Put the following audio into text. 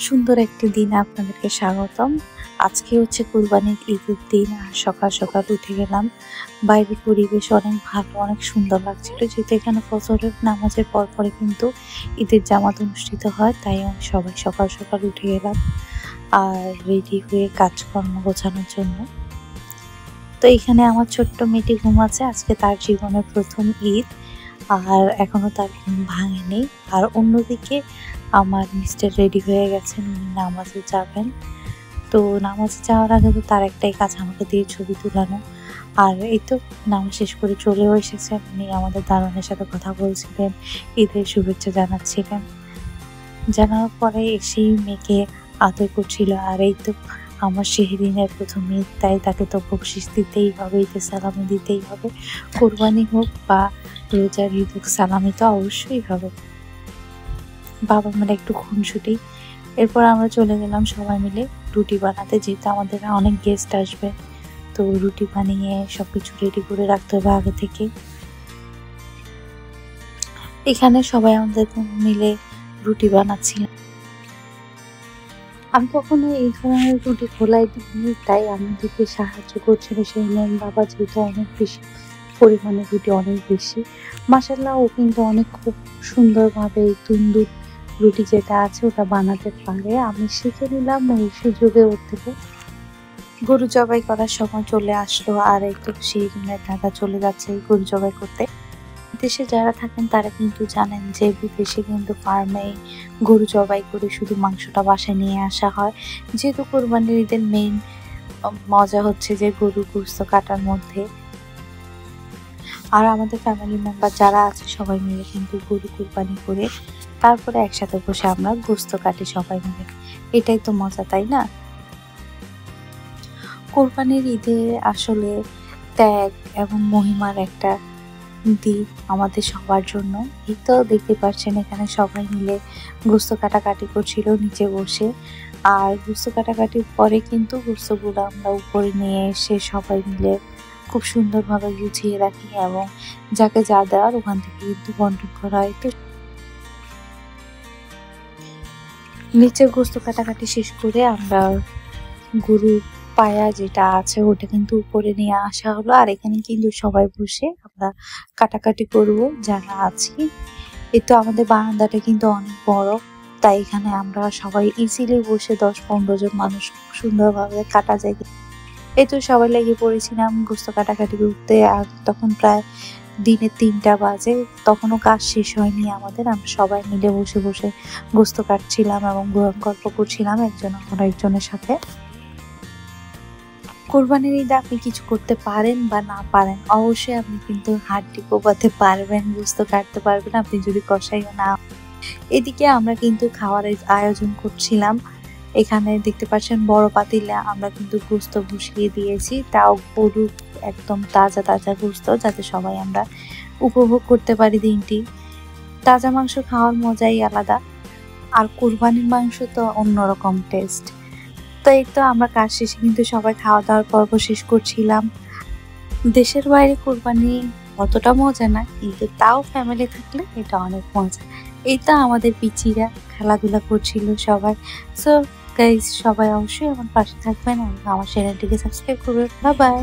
সুন্দর একটি দিনে আপনাদেরকে স্বাগতম। আজকে হচ্ছে কুরবানির ঈদের দিন আর সকাল সকাল উঠে গেলাম। বাইরের পরিবেশ অনেক ভালো, অনেক সুন্দর লাগছিল, যেহেতু এখানে ফজরের নামাজের পর পরে কিন্তু ঈদের জামাত অনুষ্ঠিত হয়, তাই আমি সবাই সকাল সকাল উঠে গেলাম আর রেডি হয়ে কাজকর্ম গোছানোর জন্য। তো এখানে আমার ছোট্ট মেয়েটি ঘুমাচ্ছে, আজকে তার জীবনের প্রথম ঈদ আর এখনো তার ঘুম ভাঙেনি। আর অন্যদিকে আমার মিস্টার রেডি হয়ে গেছেন, উনি নামাজে যাবেন। তো নামাজে যাওয়ার আগে তো তার একটাই কাজ আমাকে দিয়ে ছবি তোলানো। আর এই তো নামাজ শেষ করে চলেও এসেছেন, উনি আমাদের দারোয়ানের সাথে কথা বলছিলেন, ঈদের শুভেচ্ছা জানাচ্ছিলেন। জানার পরে এসেই মেয়েকে আদর করছিল। আর এই তো আমার সেহরিনের প্রথম ঈদ, তাই তাকে তো বকশিস দিতেই হবে, ঈদের সালামি দিতেই হবে। কোরবানি হোক বা রোজার ঈদ হোক, সালামি তো অবশ্যই হবে। বাবা মানে একটু খুনসুটি। এরপর আমরা চলে গেলাম সবাই মিলে রুটি বানাতে, যেহেতু আমাদের অনেক গেস্ট আসবে, তো রুটি বানিয়ে সবকিছু রেডি করে রাখতে হবে আগে থেকে। এখানে সবাই আমাদের মিলে রুটি বানাচ্ছিলাম। আমি কখনো এই ধরনের রুটি খোলাই দিইনি, তাই আমাদেরকে সাহায্য করছিল সেই মেন বাবা, যেহেতু অনেক বেশি পরিমাণে রুটি অনেক বেশি। মাশাআল্লাহ, ও কিন্তু অনেক খুব সুন্দরভাবে এই তন্দুর রুটি যেটা আছে ওটা বানাতে পারে। আমি শিখে নিলাম এই সুযোগে ওর থেকে। গরু জবাই করার সময় চলে আসলো, আর এই তো শিরিনের দাদা চলে যাচ্ছে গরু জবাই করতে। দেশে যারা থাকেন তারা কিন্তু জানেন যে বিদেশে কিন্তু ফার্মে গরু জবাই করে শুধু মাংসটা বাসায় নিয়ে আসা হয়, যেহেতু কোরবানির ঈদের মেইন মজা হচ্ছে যে গরু গোশত কাটার মধ্যে। আর আমাদের ফ্যামিলি মেম্বার যারা আছে সবাই মিলে কিন্তু গরু কুরবানি করে তারপরে একসাথে বসে আমরা গোশত কাটি সবাই মিলে। এটাই তো মজা, তাই না? কোরবানির ঈদে আসলে ত্যাগ এবং মহিমার একটা দিন আমাদের সবার জন্য। এই তো দেখতে পাচ্ছেন এখানে সবাই মিলে গোশত কাটাকাটি করছিল নিচে বসে। আর গোশত কাটাকাটির পরে কিন্তু গোশতগুলো আমরা উপরে নিয়ে এসে সবাই মিলে খুব সুন্দরভাবে গুছিয়ে রাখি, এবং যাকে যা দেওয়ার ওখান থেকে কিন্তু বন্টন করা হয়। তো নিচে গোশত কাটাকাটি শেষ করে আমরা গরুর পায়া যেটা আছে ওটা কিন্তু উপরে নিয়ে আসা হলো। আর এখানে কিন্তু সবাই বসে আমরা কাটাকাটি করবো যারা আছি। এই তো আমাদের বারান্দাটা কিন্তু অনেক বড়, তাই এখানে আমরা সবাই ইজিলি বসে 10-15 জন মানুষ সুন্দরভাবে কাটা যায়। এই তো সবাই লেগে পড়েছিলাম গোশত কাটাকাটি করতে। আর তখন প্রায় দিনে 3টা বাজে, তখনও কাজ শেষ হয়নি আমাদের। আমরা সবাই মিলে বসে বসে গোশত কাটছিলাম এবং গল্প করছিলাম একজন আরেকজনের সাথে। কোরবানির ঈদে আপনি কিছু করতে পারেন বা না পারেন, অবশ্যই আপনি কিন্তু হাড্ডি কোপাতে পারবেন, গোশত কাটতে পারবেন, আপনি যদি কষাইও না। এদিকে আমরা কিন্তু খাওয়ারের আয়োজন করছিলাম। এখানে দেখতে পাচ্ছেন বড় পাতিলে আমরা কিন্তু গোশত বসিয়ে দিয়েছি, তাও গরুর একদম তাজা তাজা গোশত, যাতে সবাই আমরা উপভোগ করতে পারি দিনটি। তাজা মাংস খাওয়ার মজাই আলাদা, আর কোরবানির মাংস তো অন্যরকম টেস্ট। তো এই তো আমরা কাজ শেষে কিন্তু সবাই খাওয়া দাওয়ার পর্ব শেষ করছিলাম। দেশের বাইরে কোরবানি অতটা মজা না, কিন্তু তাও ফ্যামিলি থাকলে এটা অনেক মজা। এই তো আমাদের পিচিরা খেলাধুলা করছিল সবাই। সো গাইস, সবাই অবশ্যই আমার পাশে থাকবেন এবং আমার চ্যানেলটিকে সাবস্ক্রাইব করবেন। Bye bye.